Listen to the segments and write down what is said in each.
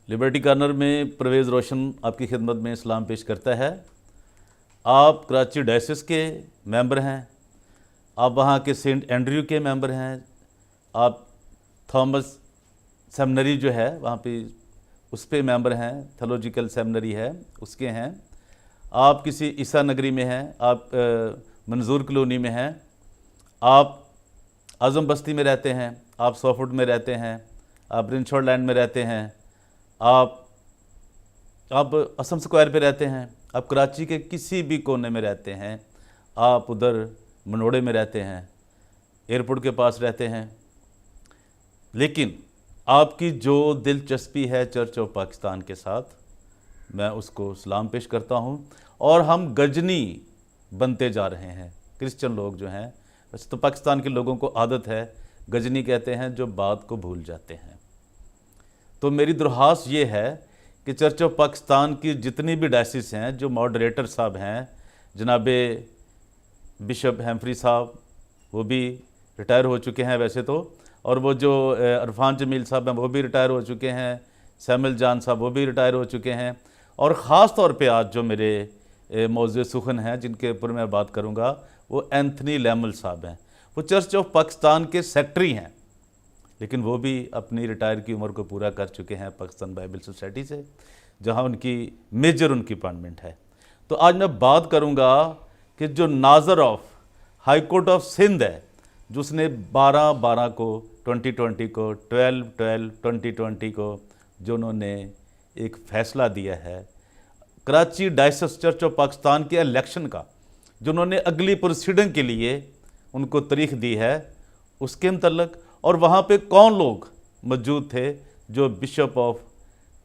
Liberty corner में परवेज़ रोशन आपकी खिदमत में सलाम पेश करता है। आप कराची डायसिस के मेंबर हैं, आप वहाँ के सेंट एंड्रयू के मेंबर हैं, आप थॉमस सेमिनरी जो है वहाँ पे उस पे मेंबर हैं, थेलोजिकल सेमिनरी है उसके हैं। आप किसी ईसा नगरी में हैं, आप मंजूर कॉलोनी में हैं, आप आज़म बस्ती में रहते हैं, आप सॉफुट में रहते हैं, आप रिंचोर्ड लैंड में रहते हैं, आप असम स्क्वायर पे रहते हैं, आप कराची के किसी भी कोने में रहते हैं, आप उधर मनोड़े में रहते हैं, एयरपोर्ट के पास रहते हैं, लेकिन आपकी जो दिलचस्पी है चर्च ऑफ पाकिस्तान के साथ, मैं उसको सलाम पेश करता हूँ। और हम गजनी बनते जा रहे हैं। क्रिश्चियन लोग जो हैं, वैसे तो पाकिस्तान के लोगों को आदत है, गजनी कहते हैं जो बात को भूल जाते हैं। तो मेरी दरख्वास्त ये है कि चर्च ऑफ पाकिस्तान की जितनी भी डायसिस हैं, जो मॉडरेटर साहब हैं, जनाबे बिशप हैम्फ्री साहब, वो भी रिटायर हो चुके हैं वैसे तो, और वो जो अरफान जमील साहब हैं वो भी रिटायर हो चुके हैं, सैमुअल जान साहब वो भी रिटायर हो चुके हैं, और ख़ास तौर पे आज जो मेरे मौजूद सुखन हैं जिनके ऊपर मैं बात करूँगा वो एंथनी लैमल साहब हैं। वो चर्च ऑफ पाकिस्तान के सेक्रेटरी हैं, लेकिन वो भी अपनी रिटायर की उम्र को पूरा कर चुके हैं पाकिस्तान बाइबल सोसाइटी से, जहाँ उनकी मेजर उनकी अपॉइंटमेंट है। तो आज मैं बात करूँगा कि जो नाजर of high court of Sindh है, जो उसने 12/12 को 2020 को 12/12/2020 को जो उन्होंने एक फ़ैसला दिया है Karachi diocese church of Pakistan के इलेक्शन का, जो उन्होंने अगली प्रोसीडिंग के लिए उनको तारीख दी है, उसके मतलब, और वहाँ पे कौन लोग मौजूद थे जो बिशप ऑफ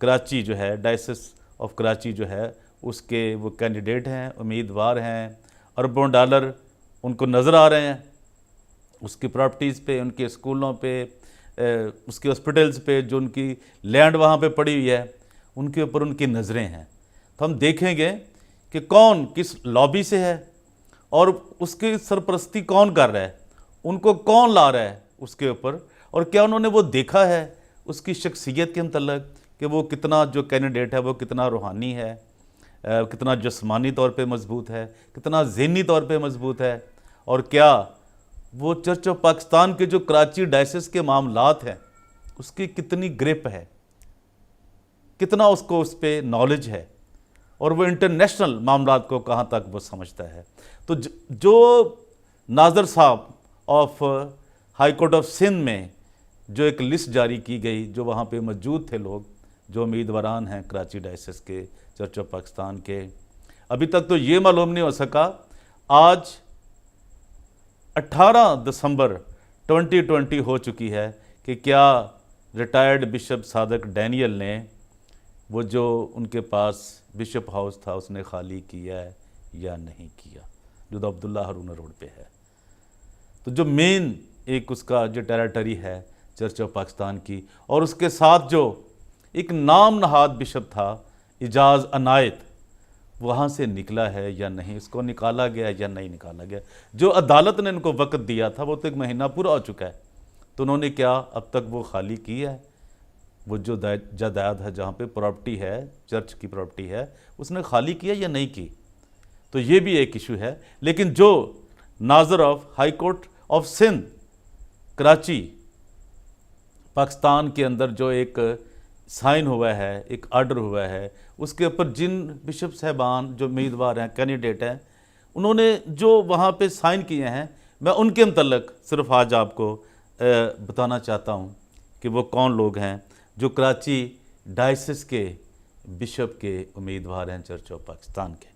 कराची जो है, डायसिस ऑफ कराची जो है, उसके वो कैंडिडेट हैं, उम्मीदवार हैं, अरबों डॉलर उनको नज़र आ रहे हैं, उसकी प्रॉपर्टीज़ पे, उनके स्कूलों पे, उसके हॉस्पिटल्स पे, जो उनकी लैंड वहाँ पे पड़ी हुई है, उनके ऊपर उनकी नज़रें हैं। तो हम देखेंगे कि कौन किस लॉबी से है और उसकी सरपरस्ती कौन कर रहा है, उनको कौन ला रहा है उसके ऊपर, और क्या उन्होंने वो देखा है उसकी शख्सियत के मतलब कि वो कितना जो कैंडिडेट है वो कितना रूहानी है, कितना जिस्मानी तौर पे मजबूत है, कितना ज़हनी तौर पे मजबूत है, और क्या वो चर्च ऑफ पाकिस्तान के जो कराची डायसिस के मामलात हैं उसकी कितनी ग्रिप है, कितना उसको उस पर नॉलेज है, और वो इंटरनेशनल मामलात को कहाँ तक वो समझता है। तो जो नाजर साहब of high court of Sindh में जो एक लिस्ट जारी की गई, जो वहाँ पे मौजूद थे लोग जो उम्मीदवारान हैं कराची डायसिस के चर्च ऑफ पाकिस्तान के, अभी तक तो ये मालूम नहीं हो सका आज 18 दिसंबर 2020 हो चुकी है कि क्या रिटायर्ड बिशप सादक डैनियल ने वो जो उनके पास बिशप हाउस था उसने खाली किया है या नहीं किया, जो तो अब्दुल्ला हारून रोड पे है। तो जो मेन एक उसका जो टेरिटरी है चर्च ऑफ पाकिस्तान की, और उसके साथ जो एक नाम नहाद बिशप था इजाज़ अनायत, वहाँ से निकला है या नहीं, इसको निकाला गया या नहीं निकाला गया। जो अदालत ने इनको वक्त दिया था वो तो 1 महीना पूरा हो चुका है, तो उन्होंने क्या अब तक वो खाली की है, वो जो जायदाद है जहाँ पे प्रॉपर्टी है, चर्च की प्रॉपर्टी है, उसने खाली किया या नहीं की, तो ये भी एक इशू है। लेकिन जो नाजर of high court of Sindh Karachi Pakistan के अंदर जो एक साइन हुआ है, एक आर्डर हुआ है, उसके ऊपर जिन बिशप साहबान जो उम्मीदवार हैं, कैंडिडेट हैं, उन्होंने जो वहाँ पे साइन किए हैं, मैं उनके मतलब सिर्फ आज आपको बताना चाहता हूँ कि वो कौन लोग हैं जो कराची डायसिस के बिशप के उम्मीदवार हैं चर्च ऑफ पाकिस्तान के।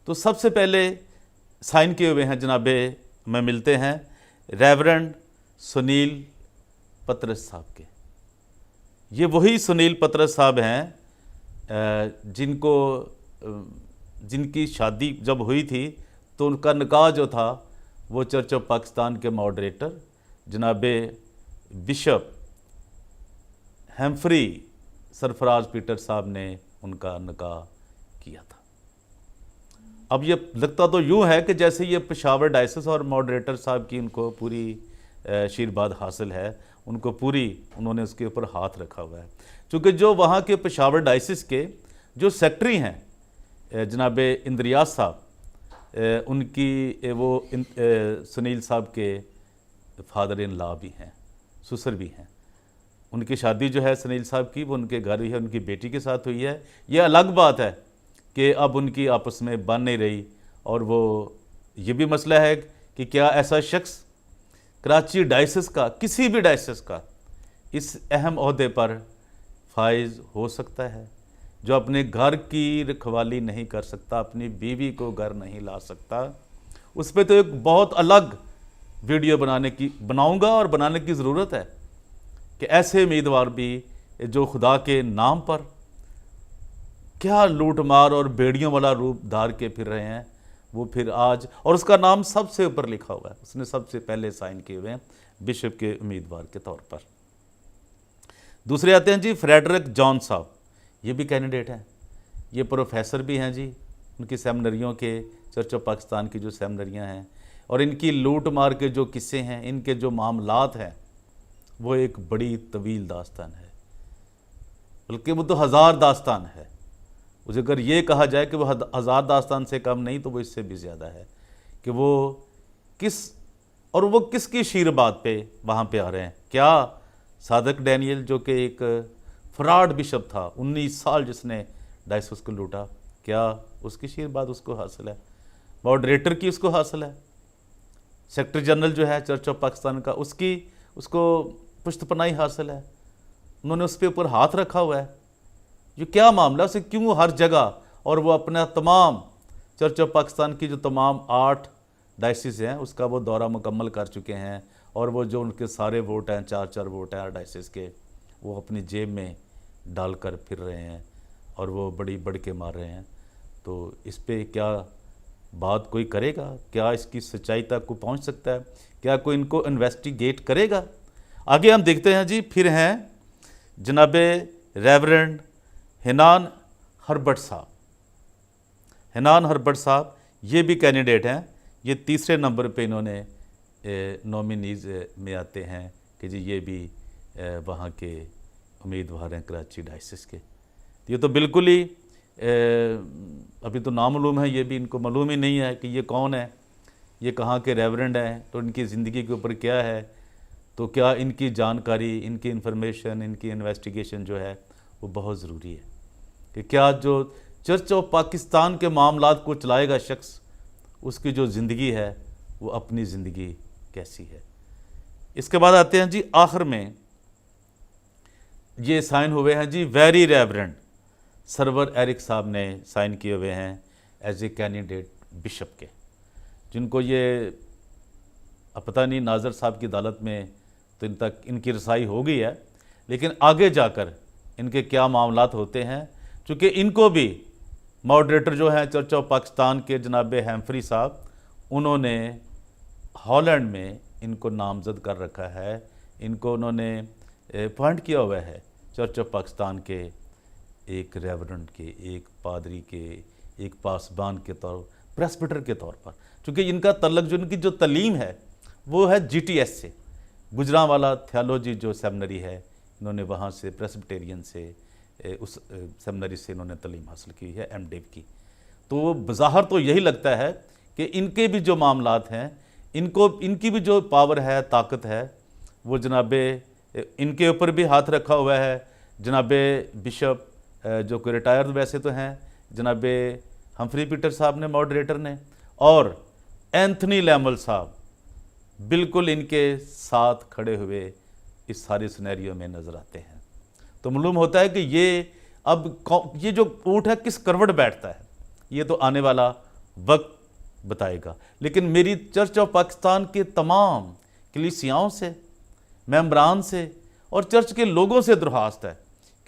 तो सबसे पहले साइन किए हुए हैं जनाबे में मिलते हैं रेवरेंड सुनील पतरस साहब के। ये वही सुनील पतरस साहब हैं जिनकी शादी जब हुई थी तो उनका निकाह जो था वो चर्च ऑफ पाकिस्तान के मॉडरेटर जनाबे बिशप हैम्फ्री सरफराज पीटर साहब ने उनका निकाह किया था। अब ये लगता तो यूँ है कि जैसे ये पेशावर डायसिस और मॉडरेटर साहब की उनको पूरी आशीर्वाद हासिल है, उनको पूरी उन्होंने उसके ऊपर हाथ रखा हुआ है। क्योंकि जो वहाँ के पेशावर डायसिस के जो सेक्रेटरी हैं जनाब इंद्रियाज साहब, उनकी वो सुनील साहब के फादर इन लॉ भी हैं, ससुर भी हैं। उनकी शादी जो है सुनील साहब की वो उनके घर हुई है, उनकी बेटी के साथ हुई है। ये अलग बात है कि अब उनकी आपस में बन नहीं रही। और वो ये भी मसला है कि क्या ऐसा शख्स कराची डायसिस का, किसी भी डायसिस का इस अहम ओहदे पर फाइज हो सकता है, जो अपने घर की रखवाली नहीं कर सकता, अपनी बीवी को घर नहीं ला सकता। उस पर तो एक बहुत अलग वीडियो बनाऊंगा और बनाने की ज़रूरत है कि ऐसे उम्मीदवार भी जो खुदा के नाम पर क्या लूट मार और बेड़ियों वाला रूप धार के फिर रहे हैं, वो फिर आज, और उसका नाम सबसे ऊपर लिखा हुआ है, उसने सबसे पहले साइन किए हुए हैं बिशप के उम्मीदवार के तौर पर। दूसरे आते हैं जी फ्रेडरिक जॉन साहब, ये भी कैंडिडेट हैं। ये प्रोफेसर भी हैं जी, उनकी सेमिनरियों के, चर्च ऑफ पाकिस्तान की जो सेमिनरियाँ हैं, और इनकी लूट मार के जो किस्से हैं, इनके जो मामलात हैं, वो एक बड़ी तवील दास्तान है, बल्कि वो तो हज़ार दास्तान है। मुझे अगर ये कहा जाए कि वो हज़ार दास्तान से कम नहीं, तो वो इससे भी ज़्यादा है कि वो किसकी शीर बात पे वहाँ पे आ रहे हैं। क्या सादक डैनियल जो कि एक फ्रॉड बिशप था, 19 साल जिसने डायसिस को लूटा, क्या उसकी शीर बात उसको हासिल है? मॉडरेटर की उसको हासिल है? सेक्रेटरी जनरल जो है चर्च ऑफ पाकिस्तान का, उसको पुश्तपनाही हासिल है? उन्होंने उस पर ऊपर हाथ रखा हुआ है। ये क्या मामला, उसे क्यों हर जगह, और वो अपना तमाम चर्च ऑफ पाकिस्तान की जो तमाम 8 डायसिस हैं उसका वो दौरा मुकम्मल कर चुके हैं, और वो जो उनके सारे वोट हैं, 4-4 वोट हैं हर डायसिस के, वो अपनी जेब में डालकर फिर रहे हैं और वो बड़ी बढ़ के मार रहे हैं। तो इस पे क्या बात कोई करेगा? क्या इसकी सच्चाई तक को पहुंच सकता है? क्या कोई इनको इन्वेस्टिगेट करेगा? आगे हम देखते हैं जी। फिर हैं जनाबे रेवरेंड हिनान हर्बर्ट साहब। हिनान हर्बर्ट साहब ये भी कैंडिडेट हैं। ये तीसरे नंबर पे इन्होंने नॉमिनीज़ में आते हैं कि जी ये भी वहाँ के उम्मीदवार हैं कराची डायसिस के। ये तो बिल्कुल ही अभी तो नामालूम है, ये भी इनको मालूम ही नहीं है कि ये कौन है, ये कहाँ के रेवरेंड हैं, तो इनकी ज़िंदगी के ऊपर क्या है, तो क्या इनकी जानकारी, इनकी इन्फॉर्मेशन, इनकी इन्वेस्टिगेशन जो है वो बहुत ज़रूरी है कि क्या जो चर्च ऑफ पाकिस्तान के मामलात को चलाएगा शख्स, उसकी जो ज़िंदगी है वो अपनी ज़िंदगी कैसी है। इसके बाद आते हैं जी आखिर में, ये साइन हुए हैं जी वेरी रेवरेंड सरवर एरिक साहब ने साइन किए हुए हैं एज ए कैंडिडेट बिशप के, जिनको ये अब पता नहीं नाज़र साहब की अदालत में तो इन तक इनकी रसाई हो गई है, लेकिन आगे जाकर इनके क्या मामलात होते हैं, चूँकि इनको भी मॉडरेटर जो हैं चर्च ऑफ पाकिस्तान के जनाब हैम्फ्री साहब, उन्होंने हॉलैंड में इनको नामजद कर रखा है, इनको उन्होंने अपॉइंट किया हुआ है चर्च ऑफ पाकिस्तान के एक रेवरेंड के, एक पादरी के, एक पासबान के तौर, प्रेस्बिटर के तौर पर। चूँकि इनका तल्लक जो इनकी जो तलीम है वो है GTS से, गुजरांवाला थियोलॉजी जो सेमिनरी है, इन्होंने वहाँ से प्रेस्बिटेरियन से उस सेमिनरी से इन्होंने तलीम हासिल की है, MDiv की। तो बज़ाहिर तो यही लगता है कि इनके भी जो मामलात हैं, इनकी भी जो पावर है, ताकत है, वो जनाबे इनके ऊपर भी हाथ रखा हुआ है। जनाबे बिशप जो कि रिटायर्ड वैसे तो हैं, जनाबे हम्फ्री पीटर साहब ने, मॉडरेटर ने, और एंथनी लैमल साहब बिल्कुल इनके साथ खड़े हुए इस सारे सिनेरियो में नज़र आते हैं। तो मालूम होता है कि ये जो ऊँट है किस करवट बैठता है, ये तो आने वाला वक्त बताएगा। लेकिन मेरी चर्च ऑफ पाकिस्तान के तमाम कलीसियाओं से, मेंबरान से और चर्च के लोगों से दरख्वास्त है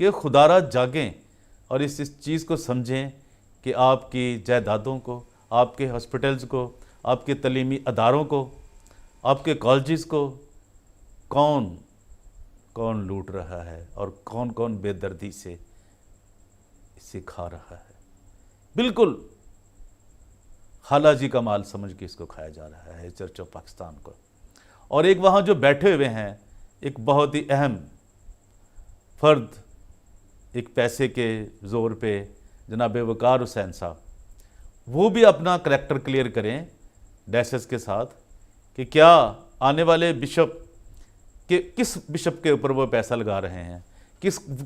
कि खुदारा जागें और इस चीज़ को समझें कि आपकी जायदादों को, आपके हॉस्पिटल्स को, आपके तलीमी अदारों को, आपके कॉलेजेस को कौन कौन लूट रहा है और कौन कौन बेदर्दी से इसे खा रहा है। बिल्कुल खाला जी का माल समझ के इसको खाया जा रहा है चर्च ऑफ पाकिस्तान को। और एक वहाँ जो बैठे हुए हैं एक बहुत ही अहम फ़र्द, एक पैसे के ज़ोर पे जनाब वक़ार हुसैन साहब, वो भी अपना करैक्टर क्लियर करें डायसिस के साथ कि क्या आने वाले बिशप के, किस बिशप के ऊपर वो पैसा लगा रहे हैं,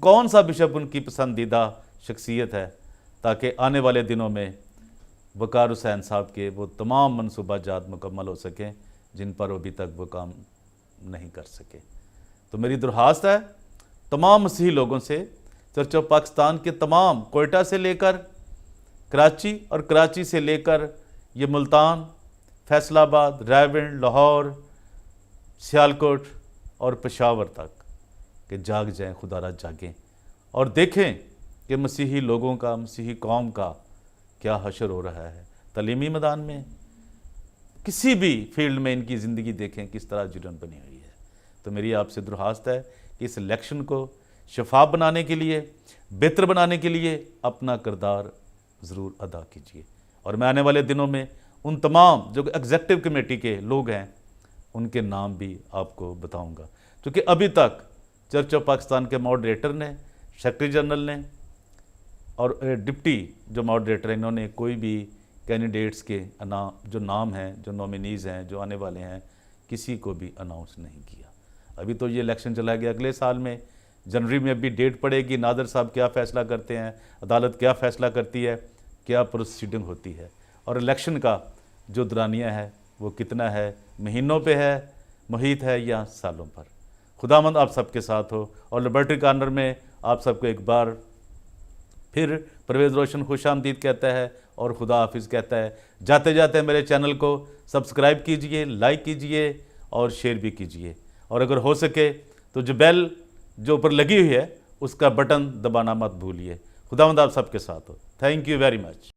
कौन सा बिशप उनकी पसंदीदा शख्सियत है, ताकि आने वाले दिनों में वक़ार हुसैन साहब के वो तमाम मनसूबा जात मुकम्मल हो सकें जिन पर अभी तक वो काम नहीं कर सके। तो मेरी दरख्वास्त है तमाम मसीही लोगों से, चर्च ऑफ पाकिस्तान के तमाम, कोयटा से लेकर कराची और कराची से लेकर ये मुल्तान, फैसलाबाद, रायविंड, लाहौर, सियालकोट और पेशावर तक, कि जाग जाएं, खुदारा जागें और देखें कि मसीही लोगों का, मसीही कौम का क्या हशर हो रहा है। तलीमी मैदान में, किसी भी फील्ड में इनकी ज़िंदगी देखें किस तरह जुर्म बनी हुई है। तो मेरी आपसे दरख्वास्त है कि इस इलेक्शन को शफाफ बनाने के लिए, बेहतर बनाने के लिए अपना किरदार ज़रूर अदा कीजिए। और मैं आने वाले दिनों में उन तमाम जो एग्जेक्टिव कमेटी के लोग हैं उनके नाम भी आपको बताऊंगा, क्योंकि अभी तक चर्च ऑफ पाकिस्तान के मॉडरेटर ने, सेक्रेटरी जनरल ने और डिप्टी जो मॉडरेटर हैं, इन्होंने कोई भी कैंडिडेट्स के जो नाम हैं, जो नॉमिनीज़ हैं, जो आने वाले हैं, किसी को भी अनाउंस नहीं किया। अभी तो ये इलेक्शन चला गया, अगले साल में जनवरी में अभी डेट पड़ेगी, नादर साहब क्या फ़ैसला करते हैं, अदालत क्या फ़ैसला करती है, क्या प्रोसीडिंग होती है, और इलेक्शन का जो दरानिया है वो कितना है, महीनों पे है, मुहित है या सालों पर। खुदावंद आप सबके साथ हो। और लिबर्टी कॉर्नर में आप सबको एक बार फिर परवेज़ रोशन खुशामदीद कहता है और खुदा हाफिज़ कहता है। जाते जाते मेरे चैनल को सब्सक्राइब कीजिए, लाइक कीजिए और शेयर भी कीजिए, और अगर हो सके तो जो बेल जो ऊपर लगी हुई है उसका बटन दबाना मत भूलिए। खुदावंद आप सबके साथ हो। Thank you very much.